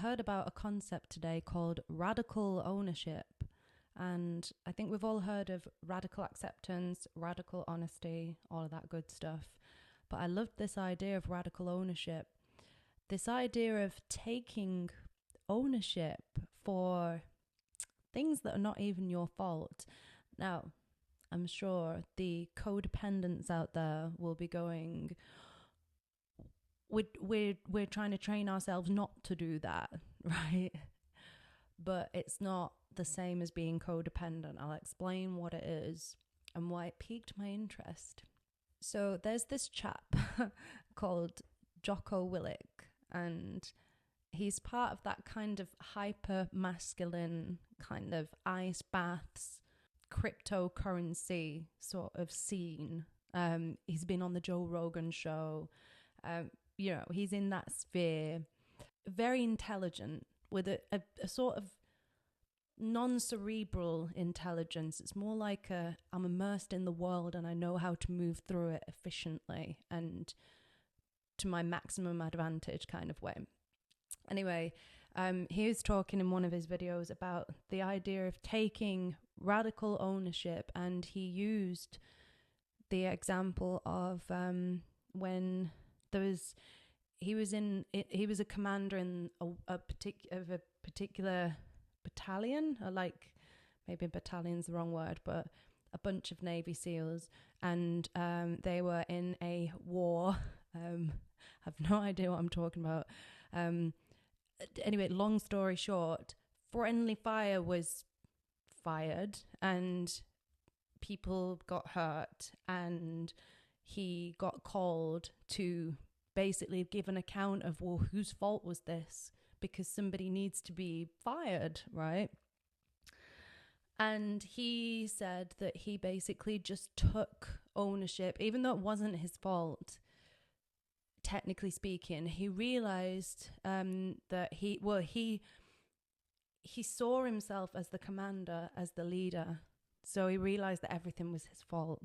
heard about a concept today called radical ownership. And I think we've all heard of radical acceptance, radical honesty, all of that good stuff. But I loved this idea of radical ownership. This idea of taking ownership for things that are not even your fault. Now, I'm sure the codependents out there will be going, we're trying to train ourselves not to do that, right? But it's not the same as being codependent. I'll explain what it is and why it piqued my interest. So there's this chap called Jocko Willink, and he's part of that kind of hyper masculine kind of ice baths, cryptocurrency sort of scene. He's been on the Joe Rogan show. He's in that sphere. Very intelligent with a sort of non-cerebral intelligence. It's more like I'm immersed in the world and I know how to move through it efficiently and to my maximum advantage kind of way. Anyway, he was talking in one of his videos about the idea of taking radical ownership, and he used the example of when he was a commander in a particular battalion, or like maybe battalion's the wrong word, but a bunch of Navy SEALs, and they were in a war. I've no idea what I'm talking about. Anyway, long story short, friendly fire was fired and people got hurt, and he got called to basically give an account of, well, whose fault was this? Because somebody needs to be fired, right? And he said that he basically just took ownership, even though it wasn't his fault, technically speaking. He realized that he saw himself as the commander, as the leader. So he realized that everything was his fault.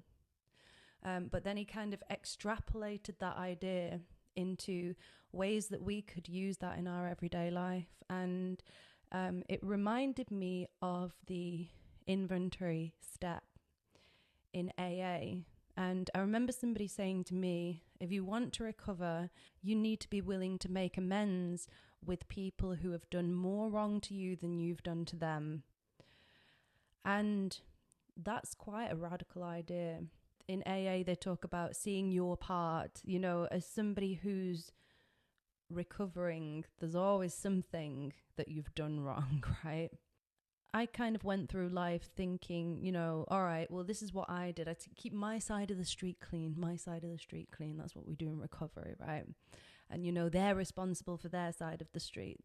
But then he kind of extrapolated that idea into ways that we could use that in our everyday life. And it reminded me of the inventory step in AA. And I remember somebody saying to me, if you want to recover, you need to be willing to make amends with people who have done more wrong to you than you've done to them. And that's quite a radical idea. In AA, they talk about seeing your part, as somebody who's recovering, there's always something that you've done wrong, right? I kind of went through life thinking, all right, well, this is what I did. I keep my side of the street clean, That's what we do in recovery, right? And, they're responsible for their side of the street,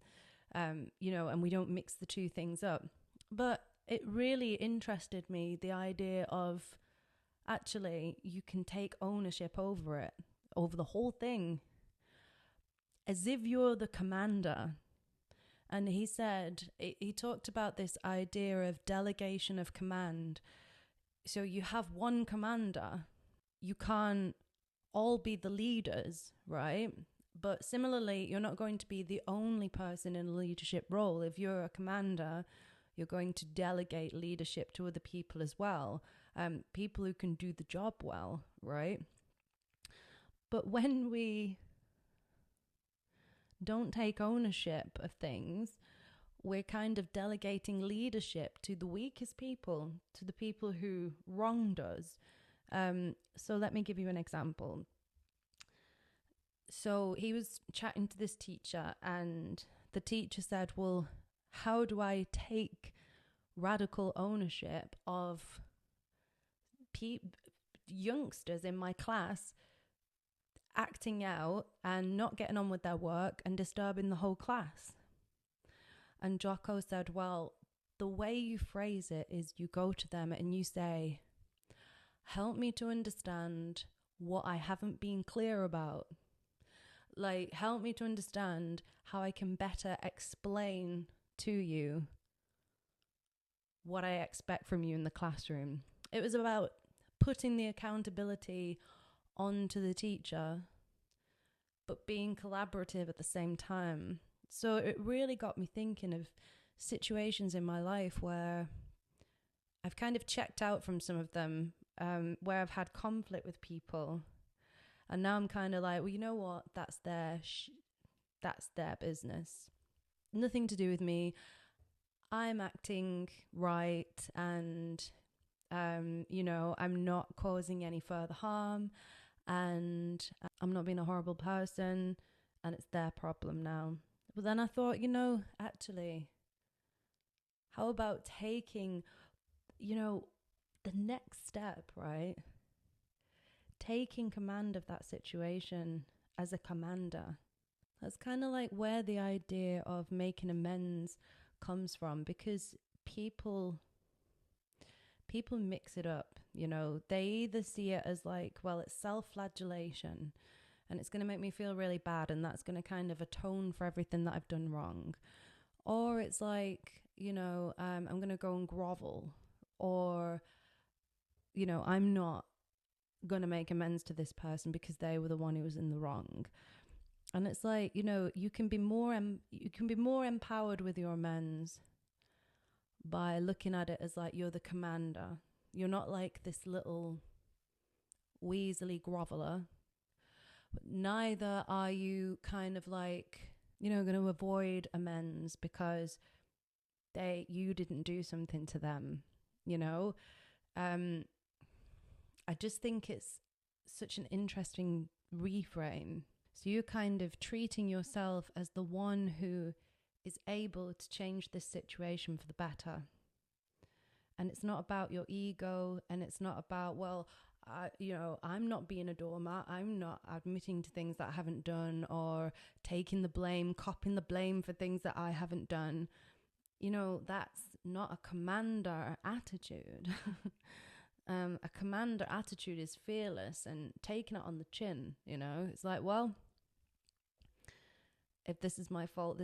and we don't mix the two things up. But it really interested me, the idea of, actually, you can take ownership over it, over the whole thing, as if you're the commander. And he said, he talked about this idea of delegation of command. So you have one commander. You can't all be the leaders, right? But similarly, you're not going to be the only person in a leadership role. If you're a commander, you're going to delegate leadership to other people as well. People who can do the job well, right? But when we don't take ownership of things, we're kind of delegating leadership to the weakest people, to the people who wronged us. So let me give you an example. So he was chatting to this teacher, and the teacher said, well, how do I take radical ownership of youngsters in my class acting out and not getting on with their work and disturbing the whole class? And Jocko said, well, the way you phrase it is you go to them and you say, help me to understand what I haven't been clear about. Like, help me to understand how I can better explain to you what I expect from you in the classroom. It was about putting the accountability onto the teacher, but being collaborative at the same time. So it really got me thinking of situations in my life where I've kind of checked out from some of them, where I've had conflict with people. And now I'm kind of like, well, you know what? That's their business. Nothing to do with me. I'm acting right, and, I'm not causing any further harm, and I'm not being a horrible person, and it's their problem now. But then I thought, actually, how about taking, the next step, right? Taking command of that situation as a commander. That's kind of like where the idea of making amends comes from, because people mix it up. They either see it as like, well, it's self-flagellation and it's going to make me feel really bad, and that's going to kind of atone for everything that I've done wrong. Or it's like, I'm going to go and grovel, or, I'm not going to make amends to this person because they were the one who was in the wrong. And it's like, you can be more empowered with your amends by looking at it as like you're the commander. You're not like this little weaselly groveler, but neither are you kind of like, going to avoid amends because you didn't do something to them. I just think it's such an interesting reframe. So you're kind of treating yourself as the one who is able to change this situation for the better. And it's not about your ego, and it's not about, well, I'm not being a doormat. I'm not admitting to things that I haven't done, or taking the blame, copping the blame for things that I haven't done. That's not a commander attitude. A commander attitude is fearless and taking it on the chin. It's like, well, if this is my fault,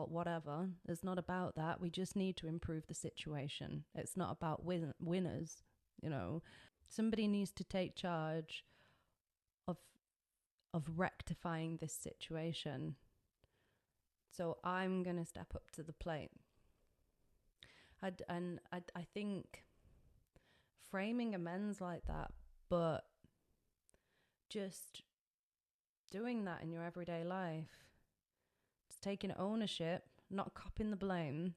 whatever. It's not about that. We just need to improve the situation. It's not about winners. Somebody needs to take charge of rectifying this situation. So I'm going to step up to the plate. I think framing amends like that, but just doing that in your everyday life, just taking ownership, not copping the blame,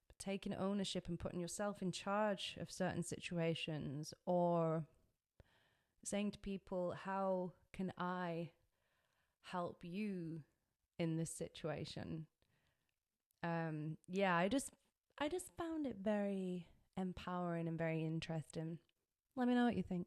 but taking ownership and putting yourself in charge of certain situations, or saying to people, how can I help you in this situation? I just found it very empowering and very interesting. Let me know what you think.